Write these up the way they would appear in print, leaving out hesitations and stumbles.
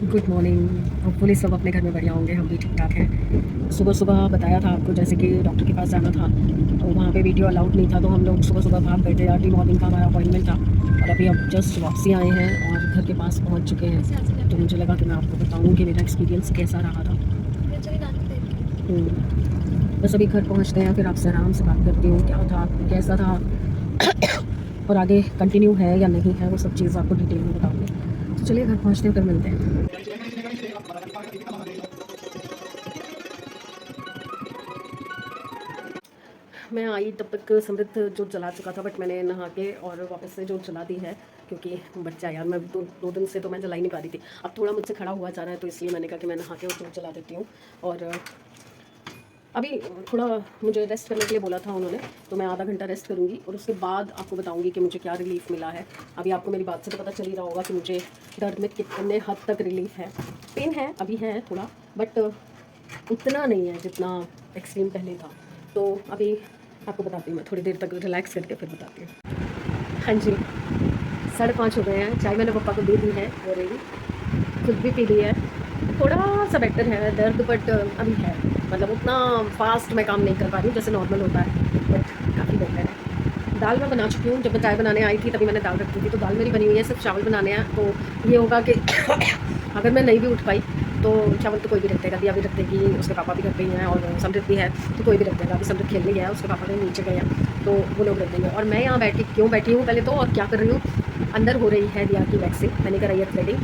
Good morning. Hopefully सब अपने घर में बढ़िया होंगे, हम भी ठीक ठाक हैं। सुबह सुबह बताया था आपको, जैसे कि डॉक्टर के पास जाना था तो वहाँ पे वीडियो अलाउड नहीं था, तो हम लोग सुबह सुबह भाग गए थे। अर्ली मॉर्निंग का हमारा अपॉइंटमेंट था और अभी अब जस्ट वापसी आए हैं और घर के पास पहुँच चुके हैं। तो मुझे लगा कि मैं आपको बताऊँ कि मेरा एक्सपीरियंस कैसा रहा था। बस अभी घर पहुँचते हैं, फिर आपसे आराम से बात करती हूँ क्या था, कैसा था और आगे कंटिन्यू है या नहीं है, वो सब चीज़ आपको डिटेल में बताऊँगी। तो चलिए घर पहुँचते हैं, फिर मिलते हैं। मैं आई तब तक समृद्ध जोत जला चुका था, बट मैंने नहा के और वापस से जोत जला दी है, क्योंकि बच्चा यार, मैं दो दिन से तो मैं जला ही नहीं पा रही थी। अब थोड़ा मुझसे खड़ा हुआ जा रहा है, तो इसलिए मैंने कहा कि मैं नहा के और जोत जला देती हूँ। और अभी थोड़ा मुझे रेस्ट करने के लिए बोला था उन्होंने, तो मैं आधा घंटा रेस्ट करूँगी और उसके बाद आपको बताऊँगी कि मुझे क्या रिलीफ मिला है। अभी आपको मेरी बात से तो पता चल ही रहा होगा कि मुझे दर्द में कितने हद तक रिलीफ है। पेन है, अभी है थोड़ा, बट उतना नहीं है जितना एक्सट्रीम पहले था। तो अभी आपको बताती हूँ, मैं थोड़ी देर तक रिलैक्स करके फिर बताती हूँ। हाँ जी, 5:30 हो गए हैं। चाय मैंने पापा को दे दी है ऑलरेडी, खुद भी पी ली है। थोड़ा सा बेटर है दर्द, बट अभी है, मतलब उतना फास्ट मैं काम नहीं कर पा रही हूँ जैसे नॉर्मल होता है, बट काफ़ी बेटर है। दाल मैं बना चुकी हूँ। जब मैं चाय बनाने आई थी तभी मैंने दाल रख दी थी, तो दाल मेरी बनी हुई है, सिर्फ चावल बनाने हैं। तो ये होगा कि अगर मैं नहीं भी उठ पाई तो चावल तो कोई भी रख देगा, दिया भी रख देगी, उसके पापा भी घर पे ही हैं, और समृद्ध भी है तो कोई भी रख देगा। अभी समृद्ध खेलने गया है, उसके पापा कहीं नीचे गए हैं, तो वो लोग रख देंगे। और मैं यहाँ बैठी हूँ पहले तो, और क्या कर रही हूँ, अंदर हो रही है दिया की वैक्सीन। मैंने कराई है थ्रेडिंग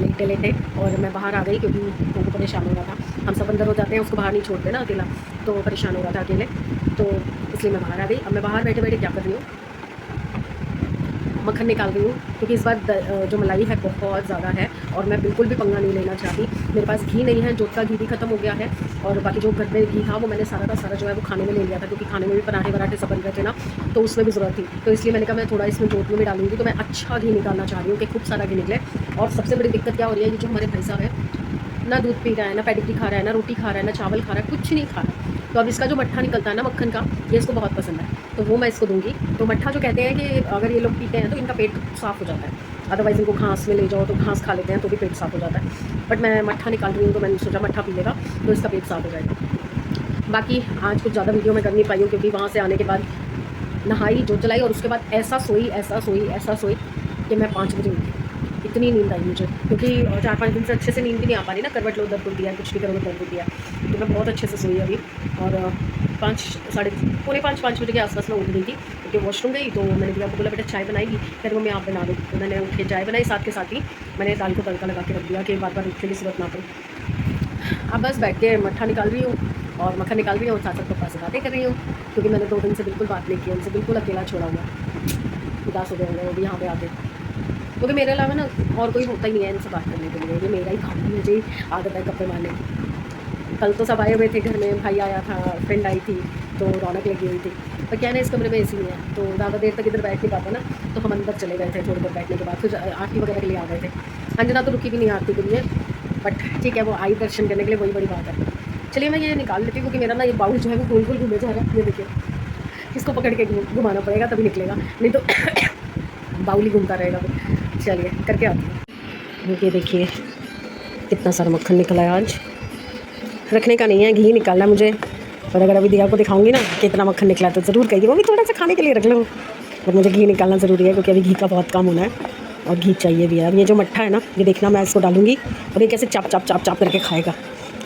लेटे लेटे, और मैं बाहर आ गई क्योंकि उनको परेशान हो रहा था। हम सब अंदर हो जाते हैं, उसको बाहर नहीं छोड़ते ना अकेला, तो परेशान हो रहा था अकेले, तो इसलिए मैं बाहर आ गई। अब मैं बाहर बैठे बैठे क्या कर रही हूँ, मक्खन निकाल रही हूँ, क्योंकि इस बार जो मलाई है बहुत ज़्यादा है और मैं बिल्कुल भी पंगा नहीं लेना चाहती। मेरे पास घी नहीं है, जोत का घी भी खत्म हो गया है, और बाकी जो घर में घी था वो मैंने सारा का सारा जो है वो खाने में ले लिया था, क्योंकि खाने में भी पराठे वराठे सब बन रहे थे ना, तो उसमें भी ज़रूरत थी। तो इसलिए मैंने कहा मैं थोड़ा इसमें जोत में भी डालूंगी, तो मैं अच्छा घी निकालना चाह रही हूँ कि खूब सारा घी निकले। और सबसे बड़ी दिक्कत क्या हो रही है, ये जो हमारे भाई साहब है, ना दूध पी रहा है, ना पेडिग्री खा रहा है, ना रोटी खा रहा है, ना चावल खा रहा है, कुछ नहीं खा रहा है। तो अब इसका जो मट्ठा निकलता है ना मक्खन का, ये इसको बहुत पसंद है, तो वो मैं इसको दूंगी। तो मट्ठा जो कहते हैं कि अगर ये लोग पीते हैं तो इनका पेट साफ़ हो जाता है, अदरवाइज़ इनको घास में ले जाओ तो घास खा लेते हैं तो भी पेट साफ़ हो जाता है। बट मैं मट्ठा निकाल रही हूँ, तो मैंने सोचा मट्ठा पी लेगा तो इसका पेट साफ़ हो जाएगा। बाकी आज कुछ ज़्यादा वीडियो मैं कर नहीं पाई हूँ, क्योंकि वहाँ से आने के बाद नहाई, जोत जलाई, और उसके बाद ऐसा सोई कि मैं 5 बजे उठी। इतनी नींद आई मुझे, क्योंकि 4-5 दिन से अच्छे से नींद भी नहीं आ पा रही ना, करवट लो दर्द होती है, कुछ भी करो दर्द होती है, तो मैं बहुत अच्छे से सोई अभी। और 5 साढ़े पौने 5 बजे के आसपास मैं उठ गई थी, क्योंकि वॉशरूम गई, तो मैंने दिया को बोला बेटा चाय बनाएगी, फिर मम्मी आप बना दो, तो मैंने उठ के चाय बनाई, साथ के साथ ही मैंने दाल को तड़का लगा के रख दिया कि बार बार उठने की जरूरत ना पड़े। अब बस बैठ के मट्ठा निकाल रही हूँ और मक्खन निकाल रही हूँ, और साथ साथ पप्पा से बातें कर रही हूँ, क्योंकि मैंने 2 दिन से बिल्कुल बात नहीं की, उनसे बिल्कुल अकेला छोड़ा हुआ, उदास हो गए होंगे वो भी यहाँ पे आके, क्योंकि मेरे अलावा ना और कोई होता ही नहीं है इनसे बात करने के लिए। ये मेरा ही काम है, मुझे ही आदत है गप्पे मारने की। कल तो सब आए हुए थे घर में, भाई आया था, फ्रेंड आई थी, तो रौनक लगी हुई थी। पर क्या है ना, इस कमरे में एसी नहीं है, तो ज़्यादा देर तक इधर बैठ नहीं पाता ना, तो हम अंदर चले गए थे। थोड़ी देर बैठने के बाद फिर आरती वगैरह के लिए आ गए थे। अंजना तो रुकी भी नहीं आरती के लिए, बट ठीक है, वो आई दर्शन करने के लिए, वही बड़ी बात है। चलिए मैं ये निकाल लेती हूँ, क्योंकि मेरा ना ये बाउल जो है वो गोल गोल घूमे जा रहा है, ये देखिए, इसको पकड़ के घुमाना पड़ेगा तभी निकलेगा, नहीं तो बाउल ही घूमता रहेगा फिर। चलिए करके आती हूँ। ये देखिए कितना सारा मक्खन निकला है आज, रखने का नहीं है, घी निकालना है मुझे। और अगर अभी दिया को दिखाऊंगी ना कितना मक्खन निकला तो ज़रूर कहेगी वो भी थोड़ा सा खाने के लिए रख लो, बट मुझे घी निकालना ज़रूरी है, क्योंकि अभी घी का बहुत काम होना है और घी चाहिए भी है। अब ये जो मट्ठा है ना, ये देखना मैं इसको डालूंगी और ये कैसे चाप चाप चाप चाप करके खाएगा,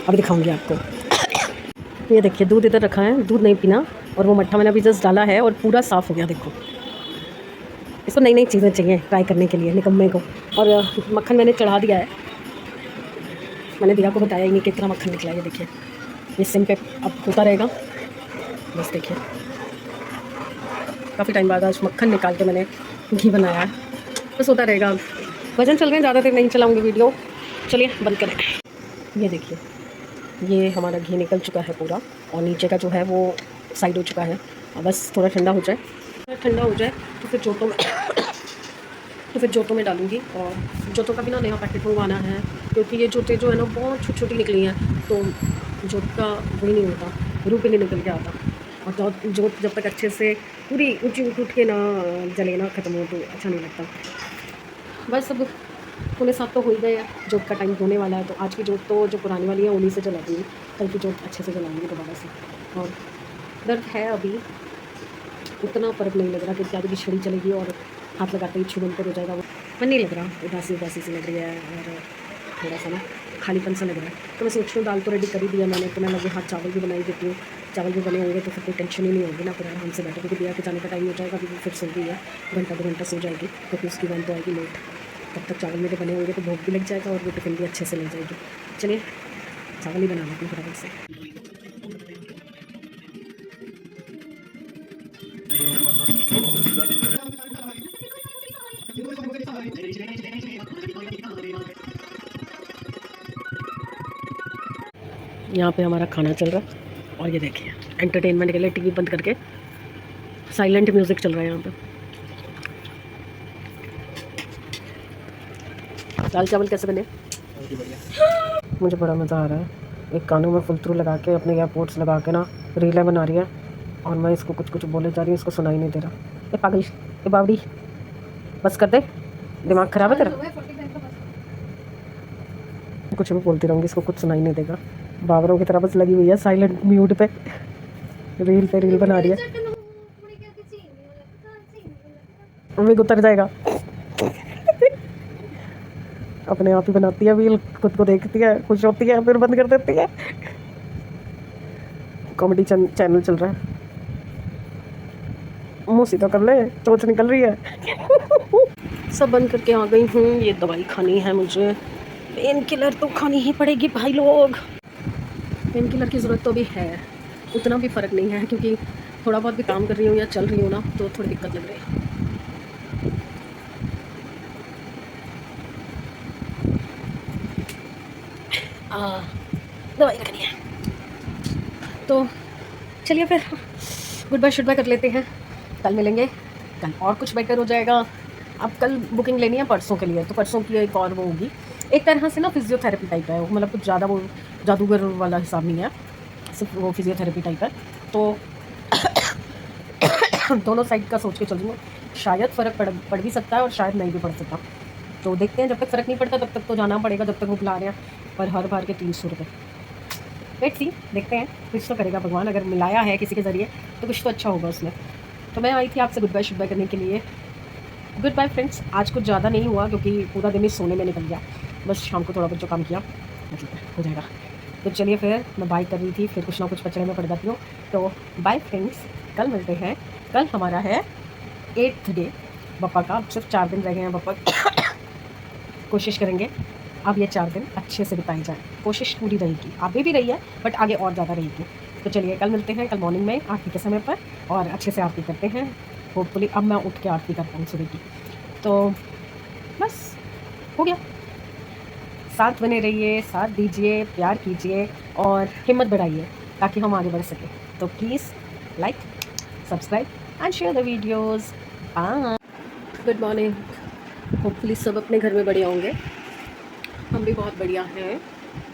अभी दिखाऊंगी आपको। ये देखिए दूध इधर रखा है, दूध नहीं पीना, और वो मट्ठा मैंने अभी जस्ट डाला है और पूरा साफ़ हो गया। देखो, इसको नई नई चीज़ें चाहिए ट्राई करने के लिए निकम्मे को। और मक्खन मैंने चढ़ा दिया है, मैंने दिया को बताया ही नहीं कितना मक्खन निकला है। ये देखिए, ये सिम पे अब होता रहेगा, बस देखिए काफ़ी टाइम बाद आज मक्खन निकाल के मैंने घी बनाया है, बस होता रहेगा। वजन चल रहे हैं, ज़्यादा देर नहीं चलाऊँगी वीडियो, चलिए बंद करें। ये देखिए, ये हमारा घी निकल चुका है पूरा, और नीचे का जो है वो साइड हो चुका है। अब बस थोड़ा ठंडा हो जाए, तो फिर जोतों में डालूँगी। और जोतों का भी ना नया पैकेट मंगवाना है, क्योंकि ये जोतें जो है ना बहुत छोटी छोटी निकली हैं, तो जोत का वही नहीं होता, रूप ही नहीं निकल के आता। और जोत जब तक अच्छे से पूरी ऊँची उठ के ना जले ना ख़त्म हो, तो अच्छा नहीं लगता। बस अब 6:45 तो हो ही गए हैं, जोत का टाइम होने वाला है। तो आज की जोत तो जो पुरानी वाली है उन्हीं से जला दूँगी, कल की जोत अच्छे से जलाऊँगी दोबारा से। और दर्द है अभी, उतना फ़र्क नहीं लग रहा कि क्या छड़ी चलेगी और हाथ लगाते ही छुबन पर हो जाएगा, वो मन नहीं लग रहा, उदासी उदासी सी लग रही है और थोड़ा सा ना खालीपन सा लग रहा है। तो मैं सोच रही हूँ दाल तो रेडी कर ही दिया मैंने, इतना लगे हाथ चावल भी बनाई देती हूँ, चावल भी बने होंगे तो फिर कोई टेंशन ही नहीं होगी ना, फिर आराम से बैठे, क्योंकि दिया के जाने का टाइम हो जाएगा, अभी वो फिर सो गई है, घंटा 2 घंटा सो जाएगी, क्योंकि उसकी वैन तो आएगी लेट, तब तक चावल मेरे बने होंगे तो भूख भी लग जाएगा और वो टिफिन भी अच्छे से ले जाएगी। चलिए चावल ही बना लेती हूँ फटाफट से। यहाँ पे हमारा खाना चल रहा है और ये देखिए एंटरटेनमेंट के लिए टीवी बंद करके साइलेंट म्यूज़िक चल रहा है यहाँ पे। दाल चावल कैसे बने? मुझे बड़ा मज़ा आ रहा है। एक कानों में फुल थ्रू लगा के अपने एयरपोर्ट्स लगा के ना रीलें बना रही है और मैं इसको कुछ कुछ बोले जा रही हूँ, इसको सुनाई नहीं दे रहा। ये पागल, ये बावड़ी, बस कर दे, दिमाग ख़राब है तेरा। कुछ भी बोलती रहूँगी, इसको कुछ सुनाई नहीं देगा। बाबरों की तरह बस लगी हुई है साइलेंट म्यूट पे रील बना रही है। विग उतर जाएगा अपने आप ही बनाती है वील, खुद को देखती है, खुश होती है, फिर बंद कर देती है। कॉमेडी चैनल चल रहा है। मुँह सीधा कर ले, चोच निकल रही है। सब बंद करके आ गई हूँ। ये दवाई खानी है मुझे, पेन किलर तो खानी ही पड़ेगी भाई लोग। पेन किलर की ज़रूरत तो अभी है, उतना भी फ़र्क नहीं है, क्योंकि थोड़ा बहुत भी काम कर रही हूँ या चल रही हूँ ना तो थोड़ी दिक्कत लग रही है। दवाई रखनी है तो चलिए फिर गुड बाय शुड बाय कर लेते हैं। कल मिलेंगे, कल और कुछ बेटर हो जाएगा। अब कल बुकिंग लेनी है परसों के लिए, तो परसों की एक और वो होगी, एक तरह से ना फिजियोथेरेपी टाइप है, मतलब कुछ ज़्यादा वो जादूगर वाला हिसाब नहीं है, सिर्फ वो फिजियोथेरेपी टाइप है। तो दोनों साइड का सोच के चल रही हूँ, शायद फ़र्क पड़ भी सकता है और शायद नहीं भी पड़ सकता। तो देखते हैं, जब तक फ़र्क नहीं पड़ता तब तक तो जाना पड़ेगा, जब तक वो बुला रहे हैं। पर हर बार के 300 रुपये, वेट सी, देखते हैं, कुछ तो करेगा भगवान। अगर मिलाया है किसी के ज़रिए तो कुछ तो अच्छा होगा उसमें। तो मैं आई थी आपसे गुड बाय शुड बाय करने के लिए। Good bye friends. आज कुछ ज़्यादा नहीं हुआ क्योंकि पूरा दिन ही सोने में निकल गया, बस शाम को थोड़ा बहुत जो काम किया मतलब हो जाएगा। तो चलिए फिर मैं बाय कर रही थी, फिर कुछ ना कुछ पचड़े में पड़ जाती हूँ। तो बाय फ्रेंड्स, कल मिलते हैं। कल हमारा है 8th डे पप्पा का, सिर्फ 4 दिन रह गए हैं पप्पा। कोशिश करेंगे अब ये 4 दिन अच्छे से बिताई जाए, कोशिश पूरी रहेगी, अभी भी रही है बट आगे और ज़्यादा रहेगी। तो चलिए कल मिलते हैं, कल मॉर्निंग में आरती के समय पर, और अच्छे से आरती करते हैं। होपफुली अब मैं उठ के आरती करता हूँ सुबह की। तो बस हो गया। साथ बने रहिए, साथ दीजिए, प्यार कीजिए और हिम्मत बढ़ाइए ताकि हम आगे बढ़ सकें। तो please like, subscribe and share the videos. Bye, good morning. Hopefully सब अपने घर में बढ़िया होंगे, हम भी बहुत बढ़िया हैं,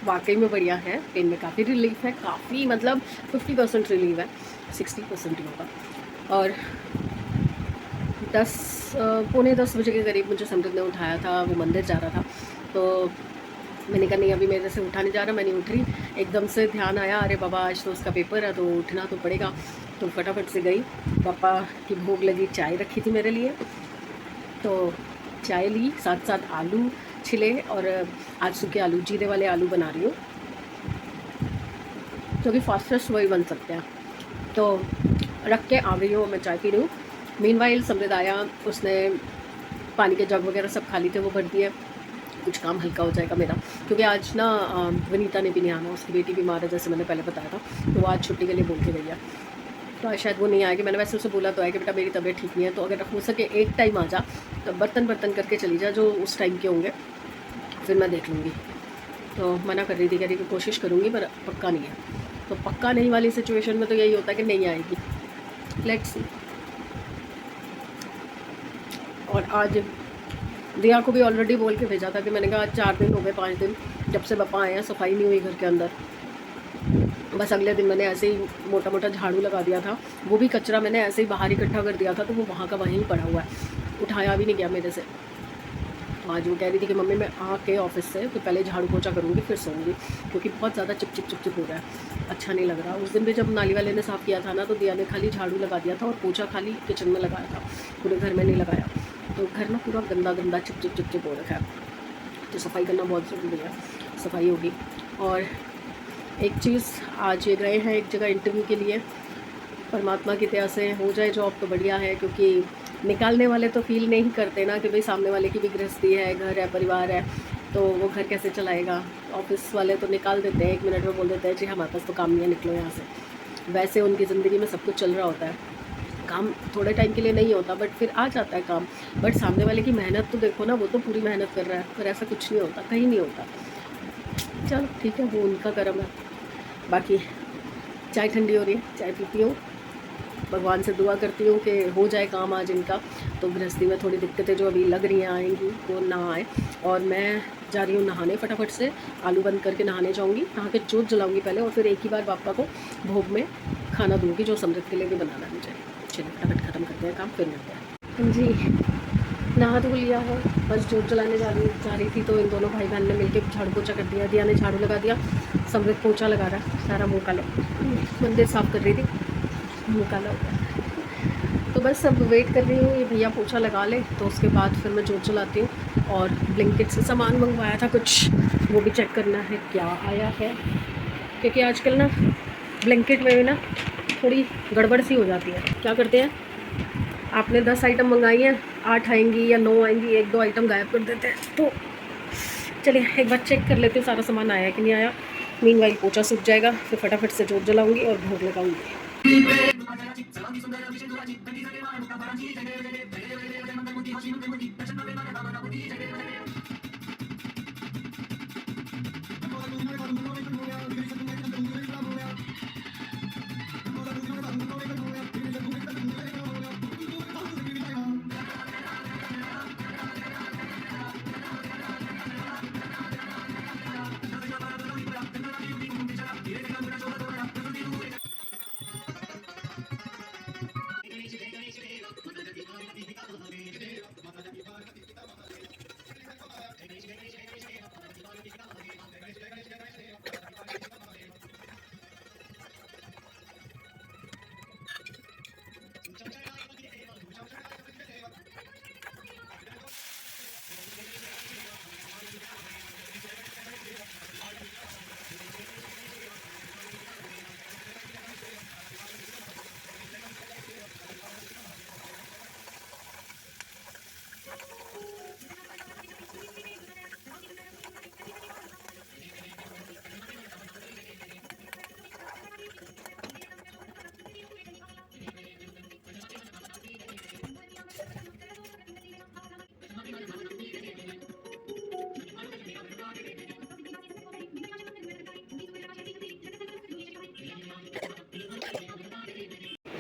वाकई में बढ़िया है। पेन में काफ़ी रिलीफ है, काफ़ी मतलब 50% रिलीफ है, 60% ही होगा। और 10 पौने 10 बजे के करीब मुझे समृद्ध ने उठाया था, वो मंदिर जा रहा था। तो मैंने कहा नहीं अभी मेरे से उठा नहीं जा रहा, मैं नहीं उठ रही। एकदम से ध्यान आया, अरे बाबा आज तो उसका पेपर है तो उठना तो पड़ेगा। तो फटाफट से गई, पापा की भूख लगी, चाय रखी थी मेरे लिए, तो चाय ली, साथ साथ आलू छिले, और आज सूखे आलू, जीरे वाले आलू बना रही हूँ क्योंकि फास्टेस्ट वही बन सकते हैं। तो रख के आ गई हूँ, मैं चाय पी रही हूँ। मीनवाइल समृद्ध आया, उसने पानी के जग वगैरह सब खाली थे, वो भर दिए। कुछ काम हल्का हो जाएगा मेरा, क्योंकि आज ना वनीता ने भी नहीं आना, उसकी बेटी बीमार है जैसे मैंने पहले बताया था, तो वो आज छुट्टी के लिए बोल के गई है, तो आज शायद वो नहीं आएगी। मैंने वैसे उसे बोला तो है कि बेटा मेरी तबीयत ठीक नहीं है, तो अगर हो सके एक टाइम आ जा, तो बर्तन करके चली जा जो उस टाइम के होंगे, फिर मैं देख लूँगी। तो मना कर रही थी, कह रही कि कोशिश करूँगी पर पक्का नहीं है। तो पक्का नहीं वाली सिचुएशन में तो यही होता है कि नहीं आएगी, लेट्स सी। और आज दिया को भी ऑलरेडी बोल के भेजा था कि मैंने कहा आज 4 दिन हो गए, 5 दिन जब से पापा आए हैं, सफाई नहीं हुई घर के अंदर। बस अगले दिन मैंने ऐसे ही मोटा मोटा झाड़ू लगा दिया था, वो भी कचरा मैंने ऐसे ही बाहर इकट्ठा कर दिया था, तो वो वहाँ का वहीं पड़ा हुआ है, उठाया भी नहीं गया मेरे से। आज वो कह रही थी कि मम्मी मैं आके ऑफिस से तो पहले झाड़ू पोछा करूँगी फिर सोऊंगी, क्योंकि बहुत ज़्यादा चिप चिप चिप चिप हो रहा है, अच्छा नहीं लग रहा। उस दिन भी जब नाली वाले ने साफ़ किया था ना, तो दिया ने खाली झाड़ू लगा दिया था और पोछा खाली किचन में लगाया था, पूरे घर में नहीं लगाया। तो घर ना पूरा गंदा गंदा चिप चिप चिप चिप हो रखा है, तो सफाई करना बहुत ज़रूरी है, सफाई होगी। और एक चीज़, आज ये गए हैं एक जगह इंटरव्यू के लिए, परमात्मा की दया से हो जाए जॉब तो बढ़िया है, क्योंकि निकालने वाले तो फील नहीं करते ना कि भाई सामने वाले की भी गृहस्थी है, घर है, परिवार है, तो वो घर कैसे चलाएगा। ऑफिस वाले तो निकाल देते हैं, 1 मिनट में बोल देते हैं जी हमारे पास तो काम नहीं है, निकलो यहाँ से। वैसे उनकी ज़िंदगी में सब कुछ चल रहा होता है, काम थोड़े टाइम के लिए नहीं होता बट फिर आ जाता है काम। बट सामने वाले की मेहनत तो देखो ना, वो तो पूरी मेहनत कर रहा है, पर ऐसा कुछ नहीं होता, कहीं नहीं होता। चलो ठीक है, वो उनका कर्म है। बाकी चाय ठंडी हो रही है, चाय पीती हूँ, भगवान से दुआ करती हूँ कि हो जाए काम आज इनका, तो गृहस्थी में थोड़ी दिक्कतें जो अभी लग रही हैं आएंगी वो ना आए। और मैं जा रही हूँ नहाने, फटाफट से आलू बंद करके नहाने जाऊँगी, नहा के जोत जलाऊँगी पहले, और फिर एक ही बार पापा को भोग में खाना दूँगी जो समृद्ध के लिए भी बनाना है मुझे। चलिए फटाफट ख़त्म करते हैं काम, फिर मिलते हैं। जी नहा धो लिया है, बस जोत जलाने जा रही थी, तो इन दोनों भाई बहन ने मिलकर झाड़ू पोछा कर दिया। दिया ने झाड़ू लगा दिया, समृद्ध पोछा लगा रहा है, सारा मुँह काला, मंदिर साफ़ कर रही थी, मुँह काला हो गया। तो बस अब वेट कर रही हूँ ये भैया पोछा लगा ले, तो उसके बाद फिर मैं जोत जलाती हूँ। और ब्लिंकिट से सामान मंगवाया था कुछ, वो भी चेक करना है क्या आया है, क्योंकि आजकल ना ब्लिंकिट में भी ना थोड़ी गड़बड़ सी हो जाती है। क्या करते हैं, आपने 10 आइटम मंगाई हैं, 8 आएंगी या 9 आएंगी, 1-2 आइटम गायब कर देते हैं। तो चलिए एक बार चेक कर लेते हैं सारा सामान आया कि नहीं आया। मीनवाइल पोछा सूख जाएगा, फिर फटाफट से जोत जलाऊँगी और भोग लगाऊँगी।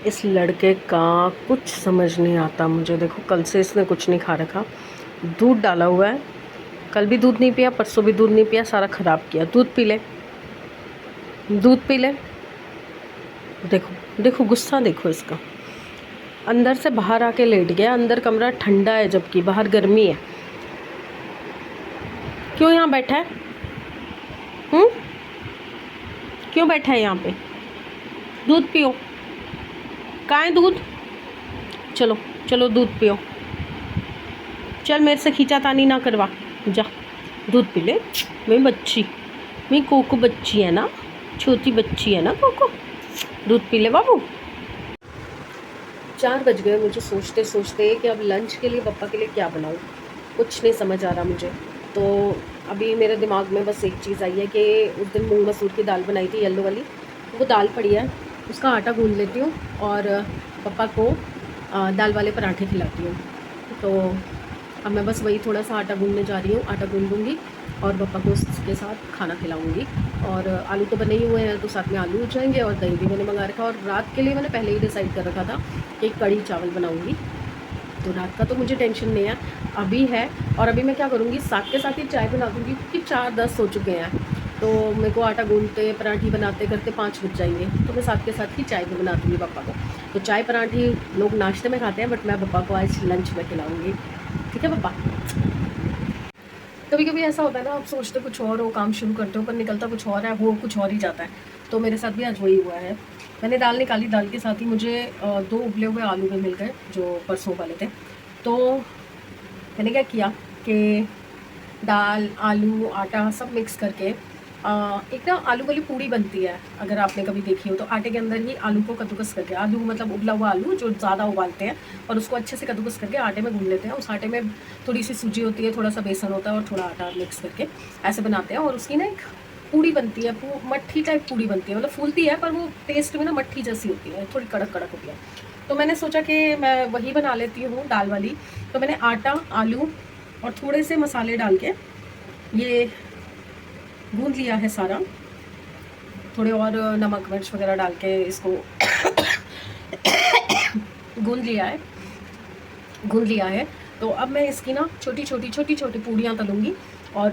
इस लड़के का कुछ समझ नहीं आता मुझे। देखो कल से इसने कुछ नहीं खा रखा, दूध डाला हुआ है, कल भी दूध नहीं पिया, परसों भी दूध नहीं पिया, सारा ख़राब किया। दूध पी ले, दूध पी ले। देखो देखो गुस्सा देखो इसका, अंदर से बाहर आके लेट गया। अंदर कमरा ठंडा है जबकि बाहर गर्मी है। क्यों यहाँ बैठा है? क्यों बैठा है यहाँ पे? दूध पियो। कहाँ है दूध? चलो चलो दूध पियो। चल मेरे से खींचातानी ना करवा, जा दूध पी ले। मेरी बच्ची, मेरी कोको बच्ची है ना, छोटी बच्ची है ना कोको, दूध पी ले बाबू। 4 बज गए मुझे सोचते सोचते कि अब लंच के लिए पापा के लिए क्या बनाऊँ, कुछ नहीं समझ आ रहा मुझे। तो अभी मेरे दिमाग में बस एक चीज़ आई है कि उस दिन मूंग मसूर की दाल बनाई थी येलो वाली, वो दाल पड़ी है, उसका आटा गूंद लेती हूँ और पापा को दाल वाले पराठे खिलाती हूँ। तो अब मैं बस वही थोड़ा सा आटा गूंदने जा रही हूँ, आटा गूंद दूँगी और पापा को उसके साथ खाना खिलाऊँगी। और आलू तो बने ही हुए हैं, तो साथ में आलू हो जाएंगे, और दही भी मैंने मंगा रखा। और रात के लिए मैंने पहले ही डिसाइड कर रखा था कि कढ़ी चावल बनाऊँगी, तो रात का तो मुझे टेंशन नहीं है, अभी है। और अभी मैं क्या करूँगी, साथ के साथ ही चाय बना दूँगी, क्योंकि 4:10 हो चुके हैं। तो मेरे को आटा गूंदते पराठी बनाते करते 5 बज जाएंगे, तो मैं साथ के साथ ही चाय भी बना दूँगी पापा को। तो चाय पराठी लोग नाश्ते में खाते हैं, बट मैं पापा को आज लंच में खिलाऊँगी। ठीक है पापा? कभी कभी ऐसा होता है ना, आप सोचते कुछ और हो, काम शुरू करते हो, पर निकलता कुछ और है, हो कुछ और ही जाता है। तो मेरे साथ भी आज वही हुआ है। मैंने दाल निकाली, दाल के साथ ही मुझे 2 उबले हुए आलू भी मिल गए जो परसों वाले थे। तो मैंने क्या किया कि दाल, आलू, आटा सब मिक्स करके एक ना आलू वाली पूड़ी बनती है, अगर आपने कभी देखी हो तो। आटे के अंदर ही आलू को कद्दूकस करके, आलू मतलब उबला हुआ आलू जो ज़्यादा उबालते हैं और उसको अच्छे से कद्दूकस करके आटे में गूँध लेते हैं। उस आटे में थोड़ी सी सूजी होती है, थोड़ा सा बेसन होता है और थोड़ा आटा मिक्स करके ऐसे बनाते हैं। और उसकी ना एक पूड़ी बनती है, मट्ठी टाइप पूड़ी बनती है, मतलब फूलती है पर वो टेस्ट में ना मट्ठी जैसी होती है, थोड़ी कड़क कड़क होती है। तो मैंने सोचा कि मैं वही बना लेती हूँ, दाल वाली। तो मैंने आटा, आलू और थोड़े से मसाले डाल के ये गूँध लिया है सारा। थोड़े और नमक मिर्च वगैरह डाल के इसको गूँध लिया है, गूँध लिया है। तो अब मैं इसकी ना छोटी छोटी पूड़ियाँ तलूँगी और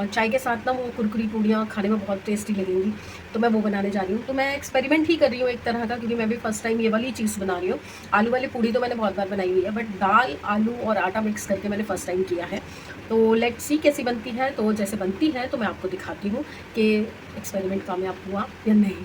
चाय के साथ ना वो कुरकुरी पूड़ियाँ खाने में बहुत टेस्टी लगेंगी। तो मैं वो बनाने जा रही हूँ। तो मैं एक्सपेरिमेंट ही कर रही हूँ एक तरह का, क्योंकि मैं भी फर्स्ट टाइम ये वाली चीज़ बना रही हूँ। आलू वाली पूड़ी तो मैंने बहुत बार बनाई हुई है, बट दाल, आलू और आटा मिक्स करके मैंने फ़र्स्ट टाइम किया है। तो लेट्स सी कैसी बनती है। तो जैसे बनती है तो मैं आपको दिखाती हूँ कि एक्सपेरिमेंट कामयाब हुआ या नहीं।